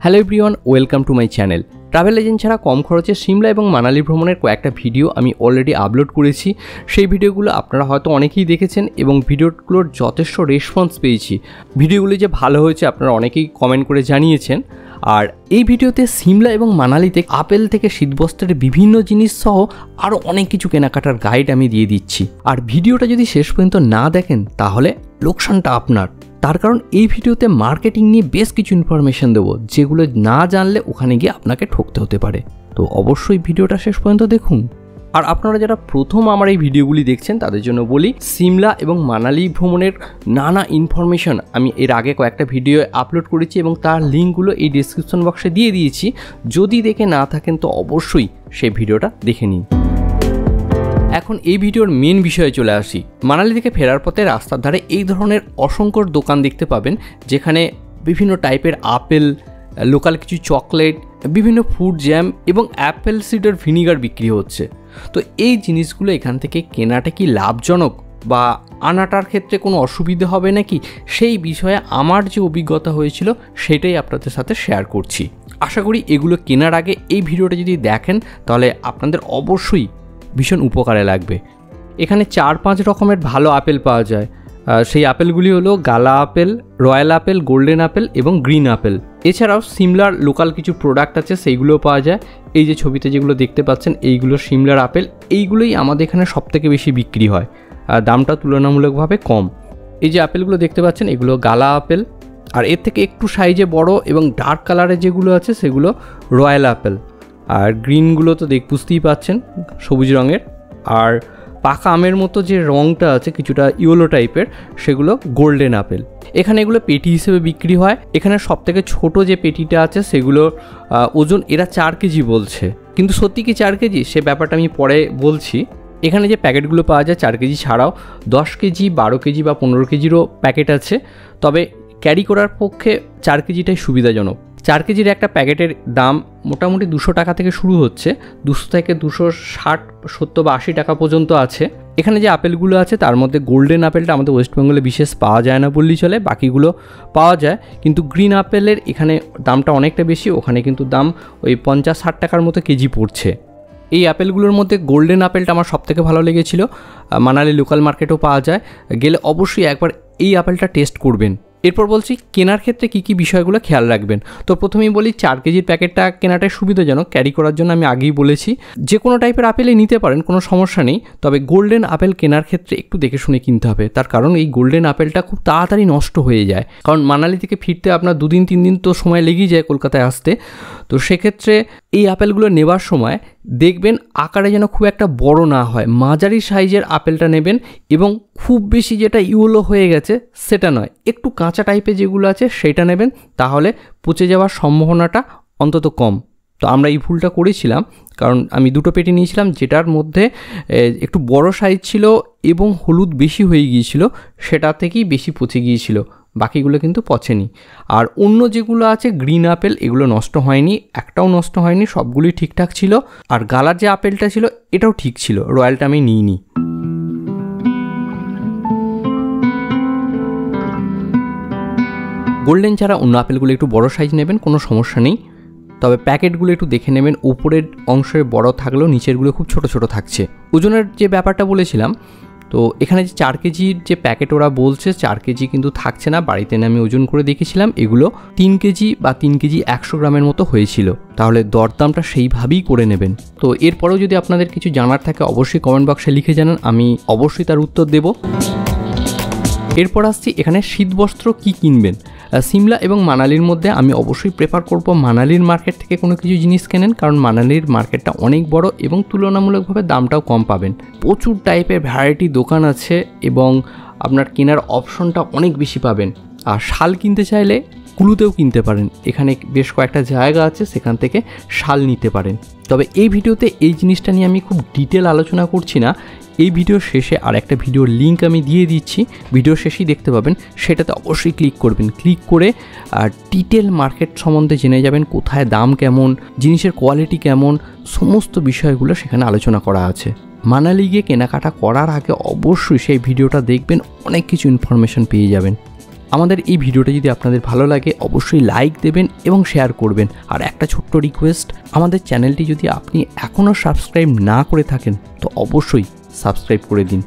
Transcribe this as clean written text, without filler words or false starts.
Hello everyone, welcome to my channel. Travel agent ছাড়া কম খরচে সিমলা এবং মানালি ভ্রমণের কয়েকটা ভিডিও আমি অলরেডি আপলোড করেছি। সেই ভিডিওগুলো আপনারা হয়তো অনেকেই দেখেছেন এবং ভিডিওগুলোর যথেষ্ট রেসপন্স পেয়েছি। ভিডিওগুলি যে ভালো হয়েছে আপনারা অনেকেই কমেন্ট করে জানিয়েছেন। আর এই ভিডিওতে সিমলা এবং মানালিতে আপেল থেকে শীতবস্ত্রের বিভিন্ন জিনিস সহ আরও অনেক কিছু কেনাকাটার গাইড আমি দিয়ে দিচ্ছি। আর ভিডিওটা যদি শেষ পর্যন্ত না দেখেন তাহলে লোকসানটা আপনার। তার কারণ এই ভিডিওতে মার্কেটিং নিয়ে বেশ কিছু ইনফরমেশন দেবো, যেগুলো না জানলে ওখানে গিয়ে আপনাকে ঠকতে হতে পারে। তো অবশ্যই ভিডিওটা শেষ পর্যন্ত দেখুন। আর আপনারা যারা প্রথম আমার এই ভিডিওগুলি দেখছেন তাদের জন্য বলি, সিমলা এবং মানালি ভ্রমণের নানা ইনফরমেশন আমি এর আগে কয়েকটা ভিডিও আপলোড করেছি এবং তার লিঙ্কগুলো এই ডিসক্রিপশন বক্সে দিয়ে দিয়েছি। যদি দেখে না থাকেন তো অবশ্যই সেই ভিডিওটা দেখে নিন। এখন এই ভিডিওর মেন বিষয়ে চলে আসি। মানালি থেকে ফেরার পথে রাস্তার ধারে এই ধরনের অসংখ্য দোকান দেখতে পাবেন, যেখানে বিভিন্ন টাইপের আপেল, লোকাল কিছু চকলেট, বিভিন্ন ফুড জ্যাম এবং অ্যাপেল সিডার ভিনিগার বিক্রি হচ্ছে। তো এই জিনিসগুলো এখান থেকে কেনাটা কি লাভজনক বা আনাটার ক্ষেত্রে কোনো অসুবিধা হবে নাকি, সেই বিষয়ে আমার যে অভিজ্ঞতা হয়েছিল সেটাই আপনাদের সাথে শেয়ার করছি। আশা করি এগুলো কেনার আগে এই ভিডিওটা যদি দেখেন তাহলে আপনাদের অবশ্যই ভীষণ উপকারে লাগবে। এখানে 4-5 রকমের ভালো আপেল পাওয়া যায়। সেই আপেলগুলি হলো গালা apple, royal apple, golden apple এবং গ্রিন আপেল। এছাড়াও সিমলার লোকাল কিছু প্রোডাক্ট আছে, সেইগুলোও পাওয়া যায়। এই যে ছবিতে যেগুলো দেখতে পাচ্ছেন এইগুলো সিমলার আপেল। এইগুলোই আমাদের এখানে সবথেকে বেশি বিক্রি হয়, দামটা তুলনামূলকভাবে কম। এই যে আপেলগুলো দেখতে পাচ্ছেন এগুলো গালা আপেল, আর এর থেকে একটু সাইজে বড় এবং ডার্ক কালারের যেগুলো আছে সেগুলো রয়্যাল আপেল। আর গ্রিনগুলো তো বুঝতেই পাচ্ছেন সবুজ রঙের। আর পাকা আমের মতো যে রঙটা আছে কিছুটা ইয়েলো টাইপের, সেগুলো গোল্ডেন আপেল। এখানে এগুলো পেটি হিসেবে বিক্রি হয়। এখানে সবথেকে ছোট যে পেটিটা আছে সেগুলোর ওজন এরা 4 কেজি বলছে, কিন্তু সত্যি কি 4 কেজি সে ব্যাপারটা আমি পরে বলছি। এখানে যে প্যাকেটগুলো পাওয়া যায় 4 কেজি ছাড়াও 10 কেজি, 12 কেজি বা 15 কেজিরও প্যাকেট আছে। তবে ক্যারি করার পক্ষে 4 কেজিটাই সুবিধাজনক। 4 কেজির একটা প্যাকেটের দাম মোটামুটি 200 টাকা থেকে শুরু হচ্ছে, 200 থেকে 260, 70 বা 80 টাকা পর্যন্ত আছে। এখানে যে আপেলগুলো আছে তার মধ্যে গোল্ডেন আপেলটা আমাদের ওয়েস্ট বেঙ্গলে বিশেষ পাওয়া যায় না বললেই চলে, বাকিগুলো পাওয়া যায়। কিন্তু গ্রিন আপেলের এখানে দামটা অনেকটা বেশি, ওখানে কিন্তু দাম ওই 50-60 টাকার মতো কেজি পড়ছে। এই আপেলগুলোর মধ্যে গোল্ডেন আপেলটা আমার সবথেকে ভালো লেগেছিল। মানালি লোকাল মার্কেটেও পাওয়া যায়, গেলে অবশ্যই একবার এই আপেলটা টেস্ট করবেন। এরপর বলছি কেনার ক্ষেত্রে কী কী বিষয়গুলো খেয়াল রাখবেন। তো প্রথমেই বলি 4 কেজির প্যাকেটটা কেনাটাই সুবিধাজনক ক্যারি করার জন্য। আমি আগেই বলেছি যে কোনো টাইপের আপেলই নিতে পারেন, কোনো সমস্যা নেই। তবে গোল্ডেন আপেল কেনার ক্ষেত্রে একটু দেখে শুনে কিনতে হবে, তার কারণ এই গোল্ডেন আপেলটা খুব তাড়াতাড়ি নষ্ট হয়ে যায়। কারণ মানালি থেকে ফিরতে আপনার 2-3 দিন তো সময় লেগেই যায় কলকাতায় আসতে। তো সেক্ষেত্রে এই আপেলগুলো নেবার সময় দেখবেন আকারে যেন খুব একটা বড় না হয়, মাঝারি সাইজের আপেলটা নেবেন। এবং খুব বেশি যেটা ইয়েলো হয়ে গেছে সেটা নয়, একটু কাঁচা টাইপের যেগুলো আছে সেটা নেবেন, তাহলে পচে যাওয়ার সম্ভাবনাটা অন্তত কম। তো আমরা এই ভুলটা করেছিলাম, কারণ আমি 2টো পেটি নিয়েছিলাম, যেটার মধ্যে একটু বড় সাইজ ছিল এবং হলুদ বেশি হয়ে গিয়েছিল, সেটা থেকেই বেশি পচে গিয়েছিল, বাকিগুলো কিন্তু পচেনি। আর অন্য যেগুলো আছে গ্রিন আপেল, এগুলো নষ্ট হয়নি, একটাও নষ্ট হয়নি, সবগুলোই ঠিকঠাক ছিল। আর গালার যে আপেলটা ছিল এটাও ঠিক ছিল, রয়্যালটা আমি নিইনি। গোল্ডেন ছাড়া অন্য আপেলগুলো একটু বড় সাইজ নেবেন, কোনো সমস্যা নেই। তবে প্যাকেটগুলো একটু দেখে নেবেন, উপরের অংশের বড় থাকলেও নিচেরগুলো খুব ছোট ছোট থাকছে। ওজনের যে ব্যাপারটা বলেছিলাম, তো এখানে যে 4 কেজির যে প্যাকেট ওরা বলছে 4 কেজি কিন্তু থাকছে না। বাড়িতে এনে আমি ওজন করে দেখেছিলাম, এগুলো 3 কেজি বা 3 কেজি 100 গ্রামের মতো হয়েছিল। তাহলে দরদামটা সেইভাবেই করে নেবেন। তো এরপরেও যদি আপনাদের কিছু জানার থাকে অবশ্যই কমেন্ট বক্সে লিখে জানান, আমি অবশ্যই তার উত্তর দেব। এরপর আসছি এখানে শীতবস্ত্র কি কিনবেন। সিমলা এবং মানালির মধ্যে আমি অবশ্যই প্রেফার করব মানালির মার্কেট থেকে কোনো কিছু জিনিস কেনেন, কারণ মানালির মার্কেটটা অনেক বড় এবং তুলনামূলকভাবে দামটাও কম পাবেন। প্রচুর টাইপের ভ্যারাইটি দোকান আছে এবং আপনার কেনার অপশনটা অনেক বেশি পাবেন। আর শাল কিনতে চাইলে কুলুতেও কিনতে পারেন, এখানে বেশ কয়েকটা জায়গা আছে সেখান থেকে শাল নিতে পারেন। তবে এই ভিডিওতে এই জিনিসটা নিয়ে আমি খুব ডিটেল আলোচনা করছি না। এই ভিডিওর শেষে আর একটা ভিডিওর লিঙ্ক আমি দিয়ে দিচ্ছি, ভিডিওর শেষেই দেখতে পাবেন, সেটাতে অবশ্যই ক্লিক করবেন। ক্লিক করে ডিটেল মার্কেট সম্বন্ধে জেনে যাবেন, কোথায় দাম কেমন, জিনিসের কোয়ালিটি কেমন, সমস্ত বিষয়গুলো সেখানে আলোচনা করা আছে। মানালি গিয়ে কেনাকাটা করার আগে অবশ্যই সেই ভিডিওটা দেখবেন, অনেক কিছু ইনফরমেশন পেয়ে যাবেন। আমাদের এই ভিডিওটা যদি আপনাদের ভালো লাগে অবশ্যই লাইক দেবেন এবং শেয়ার করবেন। আর একটা ছোট্ট রিকোয়েস্ট, আমাদের চ্যানেলটি যদি আপনি এখনও সাবস্ক্রাইব না করে থাকেন তো অবশ্যই সাবস্ক্রাইব করে দিন।